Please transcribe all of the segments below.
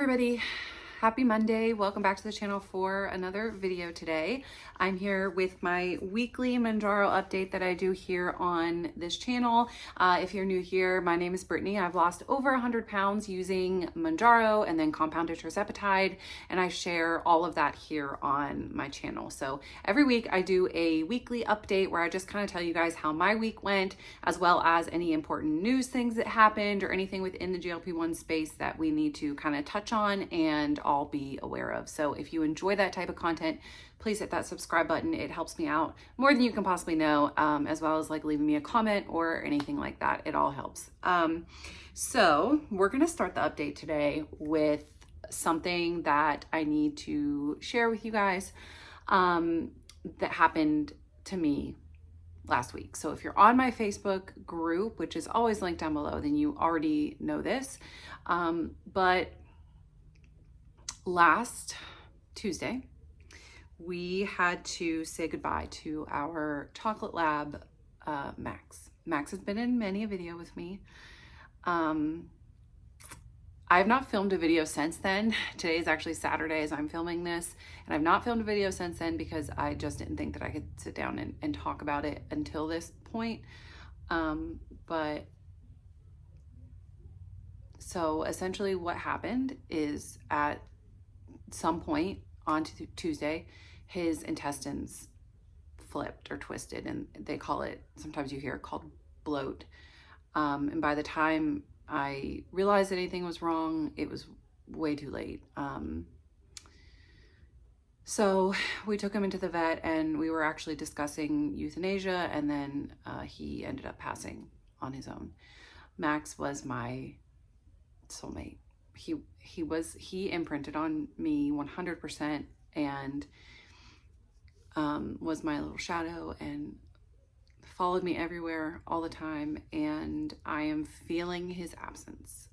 everybody, happy Monday. Welcome back to the channel for another video today. I'm here with my weekly Mounjaro update that I do here on this channel. If you're new here, my name is Brittany. I've lost over 100 pounds using Mounjaro and then compounded terzepatide, and I share all of that here on my channel. So every week I do a weekly update where I just kind of tell you guys how my week went, as well as any important news things that happened or anything within the GLP-1 space that we need to kind of touch on and all be aware of. So if you enjoy that type of content, please hit that subscribe button. It helps me out more than you can possibly know, as well as like leaving me a comment or anything like that. It all helps. So we're going to start the update today with something that I need to share with you guys that happened to me last week. So if you're on my Facebook group, which is always linked down below, then you already know this. But last Tuesday, we had to say goodbye to our chocolate lab, Max. Max has been in many a video with me. I have not filmed a video since then. Today is actually Saturday as I'm filming this, and I've not filmed a video since then because I just didn't think that I could sit down and talk about it until this point. But so essentially what happened is at some point on Tuesday, his intestines flipped or twisted, and they call it, sometimes you hear it called bloat. And by the time I realized that anything was wrong, it was way too late. So we took him into the vet and we were actually discussing euthanasia, and then he ended up passing on his own. Max was my soulmate. He imprinted on me 100% and was my little shadow and followed me everywhere all the time, and I am feeling his absence.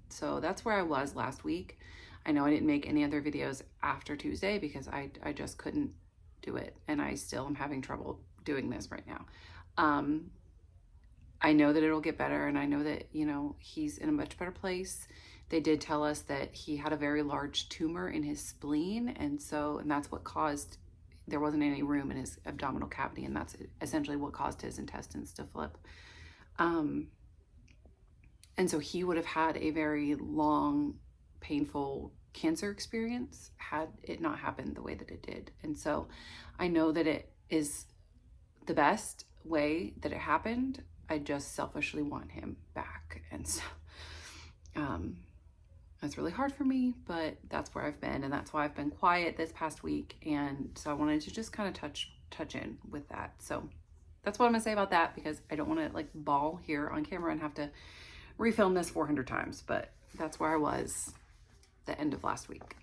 So that's where I was last week. I know I didn't make any other videos after Tuesday because I just couldn't do it, and I still am having trouble doing this right now. I know that it'll get better, and I know that, you know, he's in a much better place. They did tell us that he had a very large tumor in his spleen, and that's what caused, there wasn't any room in his abdominal cavity, and that's essentially what caused his intestines to flip. And so he would have had a very long, painful cancer experience had it not happened the way that it did. And so I know that it is the best way that it happened. I just selfishly want him back. And so that's really hard for me, but that's where I've been, and that's why I've been quiet this past week. And so I wanted to just kind of touch in with that. So that's what I'm gonna say about that, because I don't want to like bawl here on camera and have to refilm this 400 times, but that's where I was the end of last week.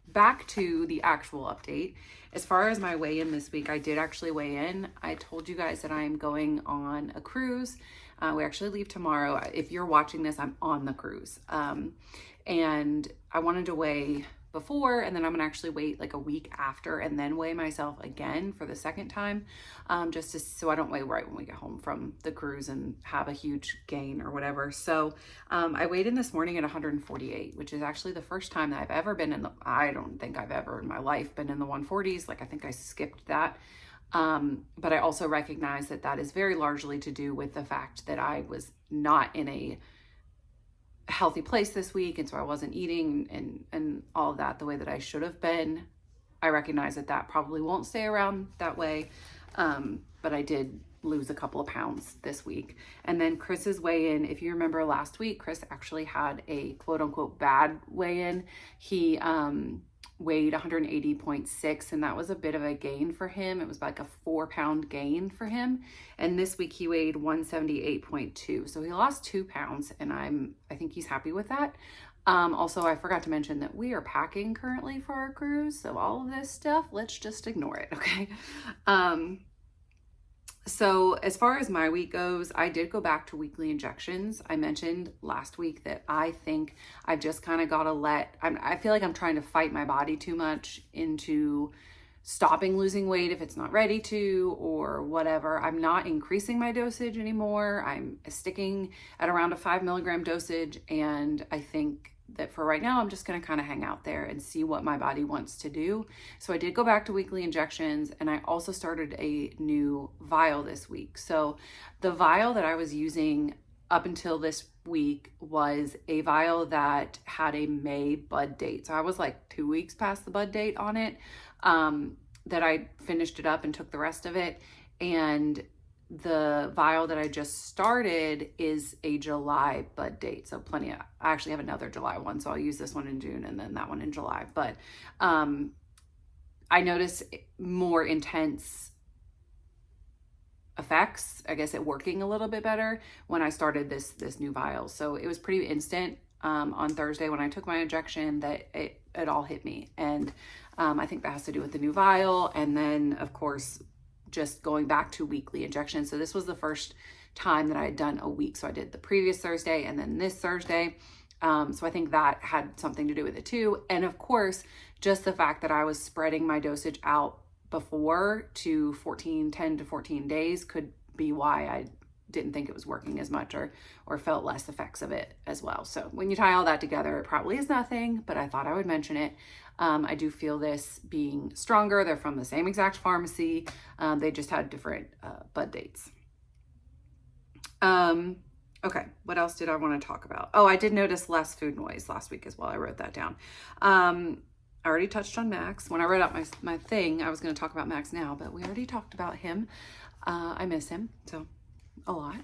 Back to the actual update. As far as my weigh-in this week, I did actually weigh in. I told you guys that I'm going on a cruise. We actually leave tomorrow. If you're watching this, I'm on the cruise. And I wanted to weigh before, and then I'm gonna actually wait like a week after and then weigh myself again for the second time, so I don't weigh right when we get home from the cruise and have a huge gain or whatever. So I weighed in this morning at 148, which is actually the first time that I've ever been I don't think I've ever in my life been in the 140s. Like, I think I skipped that. But I also recognize that that is very largely to do with the fact that I was not in a healthy place this week, and so I wasn't eating and all of that the way that I should have been. I recognize that that probably won't stay around that way, but I did lose a couple of pounds this week. And then Chris's weigh-in, if you remember last week, Chris actually had a quote-unquote bad weigh-in. He weighed 180.6, and that was a bit of a gain for him. It was like a 4-pound gain for him. And this week he weighed 178.2, so he lost 2 pounds, and I think he's happy with that. Also, I forgot to mention that we are packing currently for our cruise, so all of this stuff, let's just ignore it, okay? So as far as my week goes, I did go back to weekly injections. I mentioned last week that I think I've just kind of got to I feel like I'm trying to fight my body too much into stopping losing weight if it's not ready to, or whatever. I'm not increasing my dosage anymore. I'm sticking at around a 5 milligram dosage, and I think that for right now, I'm just going to kind of hang out there and see what my body wants to do. So I did go back to weekly injections, and I also started a new vial this week. So the vial that I was using up until this week was a vial that had a May bud date. So I was like 2 weeks past the bud date on it, that I finished it up and took the rest of it. And the vial that I just started is a July bud date. So I actually have another July one. So I'll use this one in June and then that one in July. But I noticed more intense effects, I guess, it working a little bit better when I started this new vial. So it was pretty instant on Thursday when I took my injection that it all hit me. And I think that has to do with the new vial. And then, of course, just going back to weekly injections. So this was the first time that I had done a week. So I did the previous Thursday and then this Thursday. So I think that had something to do with it too. And of course, just the fact that I was spreading my dosage out before to 10 to 14 days could be why I didn't think it was working as much or felt less effects of it as well. So when you tie all that together, it probably is nothing, but I thought I would mention it. I do feel this being stronger. They're from the same exact pharmacy. They just had different bud dates. Okay, what else did I want to talk about? Oh, I did notice less food noise last week as well. I wrote that down. I already touched on Max. When I wrote out my thing, I was going to talk about Max now, but we already talked about him. I miss him, so a lot.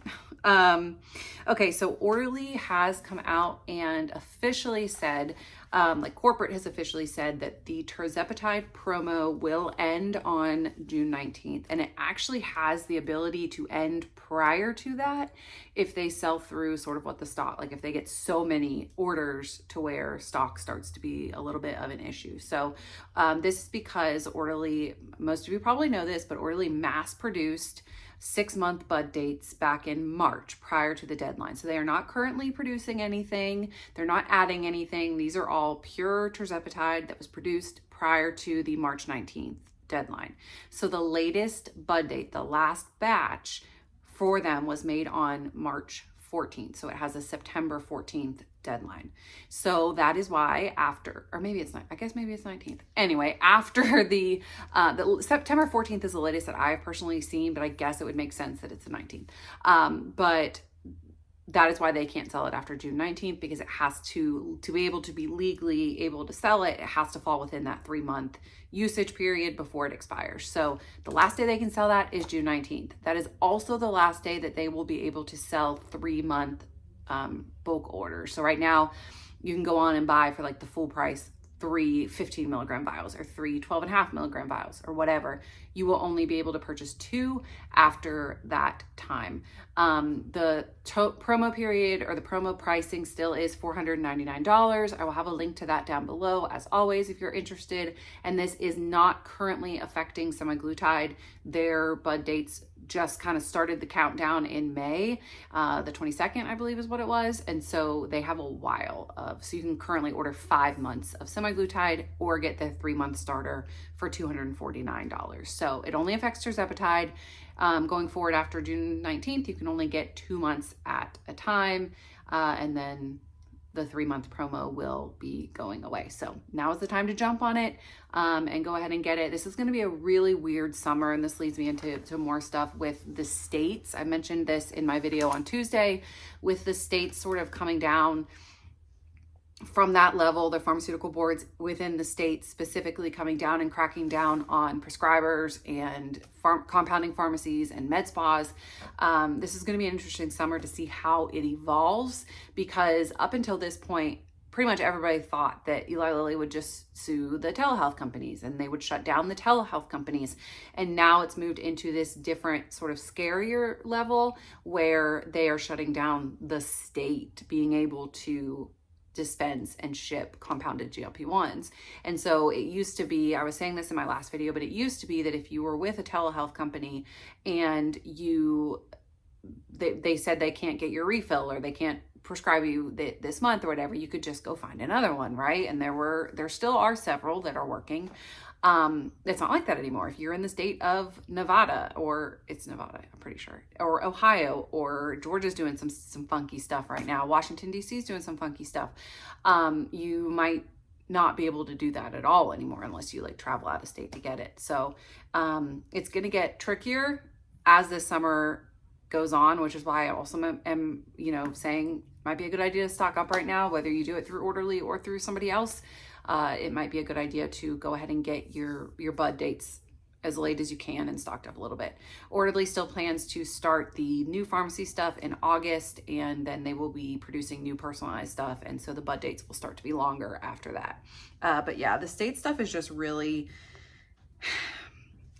Okay, so Orderly has come out and officially said, like corporate has officially said that the tirzepatide promo will end on June 19th. And it actually has the ability to end prior to that if they sell through sort of what the stock, like if they get so many orders to where stock starts to be a little bit of an issue. So this is because Orderly, most of you probably know this, but Orderly mass produced 6-month bud dates back in March prior to the deadline. So they are not currently producing anything. They're not adding anything. These are all pure tirzepatide that was produced prior to the March 19th deadline. So the latest bud date, the last batch for them was made on March 14th. So it has a September 14th deadline. So that is why after, or maybe it's not, I guess maybe it's 19th. Anyway, after the September 14th is the latest that I've personally seen, but I guess it would make sense that it's the 19th. But that is why they can't sell it after June 19th, because it has to be able to be legally able to sell it, it has to fall within that 3-month usage period before it expires. So the last day they can sell that is June 19th. That is also the last day that they will be able to sell 3-month bulk orders. So right now you can go on and buy for like the full price 3 15 milligram vials or 3 12.5 milligram vials or whatever. You will only be able to purchase 2 after that time. The promo period or the promo pricing still is $499. I will have a link to that down below as always if you're interested. And this is not currently affecting semaglutide. Their bud dates just kind of started the countdown in May, the 22nd, I believe is what it was. And so they have a while so you can currently order 5 months of semaglutide or get the 3-month starter for $249. So it only affects tirzepatide. Going forward after June 19th, you can only get 2 months at a time. And then the 3-month promo will be going away. So now is the time to jump on it and go ahead and get it. This is going to be a really weird summer, and this leads me into more stuff with the states. I mentioned this in my video on Tuesday, with the states sort of coming down from that level, the pharmaceutical boards within the states specifically coming down and cracking down on prescribers and compounding pharmacies and med spas. This is going to be an interesting summer to see how it evolves, because up until this point, pretty much everybody thought that Eli Lilly would just sue the telehealth companies and they would shut down the telehealth companies. And now it's moved into this different sort of scarier level where they are shutting down the state being able to dispense and ship compounded GLP-1s. And so it used to be, I was saying this in my last video, but it used to be that if you were with a telehealth company and they said they can't get your refill or they can't prescribe you this month or whatever, you could just go find another one, right? And there still are several that are working. It's not like that anymore. If you're in the state of Nevada, or it's Nevada, I'm pretty sure, or Ohio, or Georgia's doing some funky stuff right now, Washington DC is doing some funky stuff, you might not be able to do that at all anymore unless you like travel out of state to get it. So it's going to get trickier as this summer goes on, which is why I also am, you know, saying might be a good idea to stock up right now, whether you do it through Orderly or through somebody else. It might be a good idea to go ahead and get your bud dates as late as you can and stocked up a little bit. Orderly still plans to start the new pharmacy stuff in August, and then they will be producing new personalized stuff. And so the bud dates will start to be longer after that. But yeah, the state stuff is just really,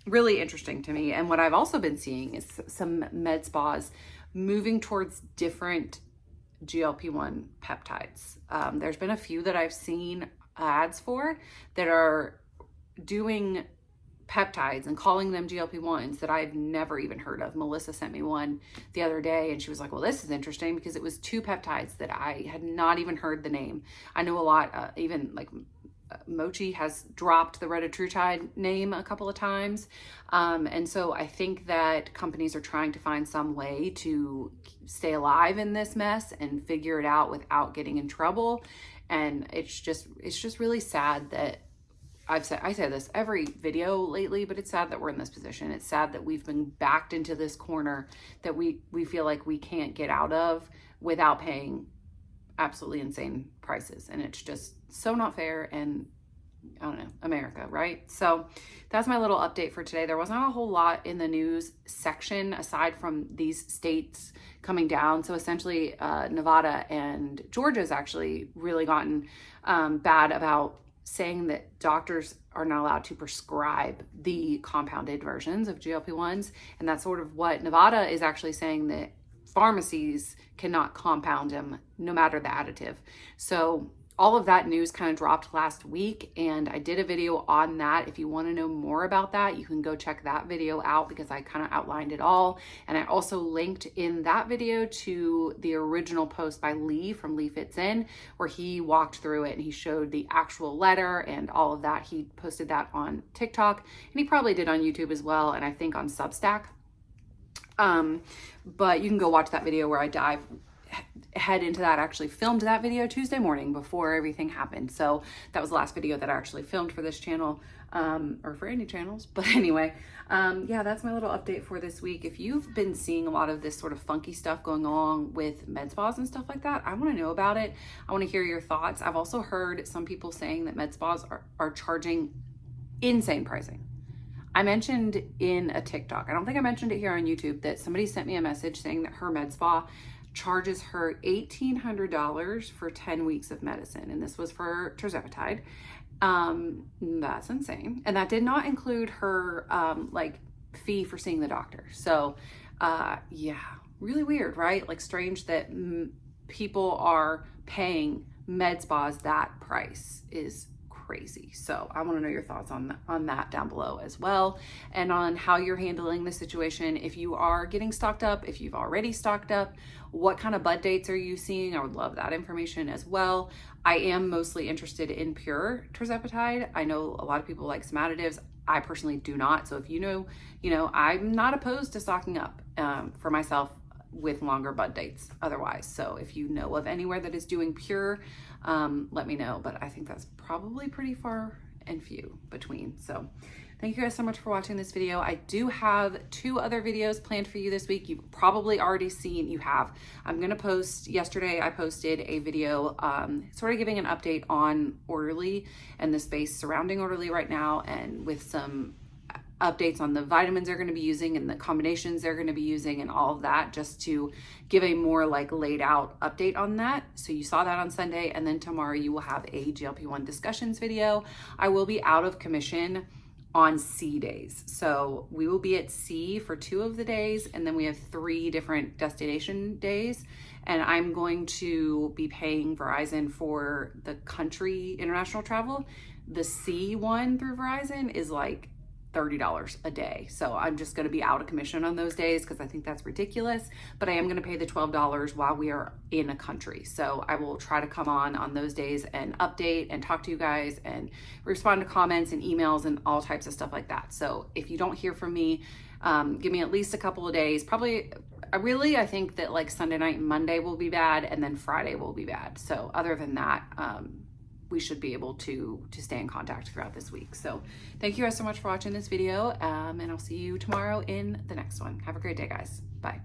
really interesting to me. And what I've also been seeing is some med spas moving towards different GLP-1 peptides. There's been a few that I've seen ads for that are doing peptides and calling them GLP-1s that I've never even heard of. Melissa sent me one the other day and she was like, well, this is interesting because it was 2 peptides that I had not even heard the name. I know a lot, even like Mochi has dropped the retatrutide name a couple of times. And so I think that companies are trying to find some way to stay alive in this mess and figure it out without getting in trouble. And it's just really sad that I say this every video lately, but it's sad that we're in this position. It's sad that we've been backed into this corner that we feel like we can't get out of without paying absolutely insane prices. And it's just so not fair. And I don't know, America, right? So that's my little update for today. There wasn't a whole lot in the news section aside from these states coming down. So essentially Nevada and Georgia's actually really gotten bad about saying that doctors are not allowed to prescribe the compounded versions of GLP-1s. And that's sort of what Nevada is actually saying, that pharmacies cannot compound them no matter the additive. So all of that news kind of dropped last week, and I did a video on that. If you want to know more about that, you can go check that video out because I kind of outlined it all. And I also linked in that video to the original post by Lee from Lee Fits In, where he walked through it and he showed the actual letter and all of that. He posted that on TikTok, and he probably did on YouTube as well, and I think on Substack. But you can go watch that video where I head into that. I actually filmed that video Tuesday morning before everything happened. So that was the last video that I actually filmed for this channel, or for any channels. But anyway, yeah, that's my little update for this week. If you've been seeing a lot of this sort of funky stuff going on with med spas and stuff like that, I want to know about it. I want to hear your thoughts. I've also heard some people saying that med spas are charging insane pricing. I mentioned in a TikTok, I don't think I mentioned it here on YouTube, that somebody sent me a message saying that her med spa charges her $1,800 for 10 weeks of medicine. And this was for tirzepatide. That's insane. And that did not include her like fee for seeing the doctor. So yeah, really weird, right? Like strange that people are paying med spas that price is crazy. So I want to know your thoughts on that down below as well, and on how you're handling the situation. If you are getting stocked up, if you've already stocked up, what kind of bud dates are you seeing? I would love that information as well. I am mostly interested in pure tirzepatide. I know a lot of people like some additives. I personally do not. So if you know, I'm not opposed to stocking up for myself with longer bud dates otherwise. So if you know of anywhere that is doing pure, let me know. But I think that's probably pretty far and few between. So thank you guys so much for watching this video. I do have 2 other videos planned for you this week. You've probably already seen, I'm going to post, yesterday I posted a video sort of giving an update on Orderly and the space surrounding Orderly right now, and with some updates on the vitamins they're going to be using and the combinations they're going to be using and all of that, just to give a more like laid out update on that. So you saw that on Sunday, and then tomorrow you will have a GLP-1 discussions video. I will be out of commission on C days. So we will be at C for 2 of the days, and then we have 3 different destination days. And I'm going to be paying Verizon for the country international travel. The C one through Verizon is like $30 a day. So I'm just going to be out of commission on those days because I think that's ridiculous, but I am going to pay the $12 while we are in a country. So I will try to come on those days and update and talk to you guys and respond to comments and emails and all types of stuff like that. So if you don't hear from me, give me at least a couple of days. Probably, I think that like Sunday night and Monday will be bad, and then Friday will be bad. So other than that, we should be able to stay in contact throughout this week. So thank you guys so much for watching this video, and I'll see you tomorrow in the next one. Have a great day, guys. Bye.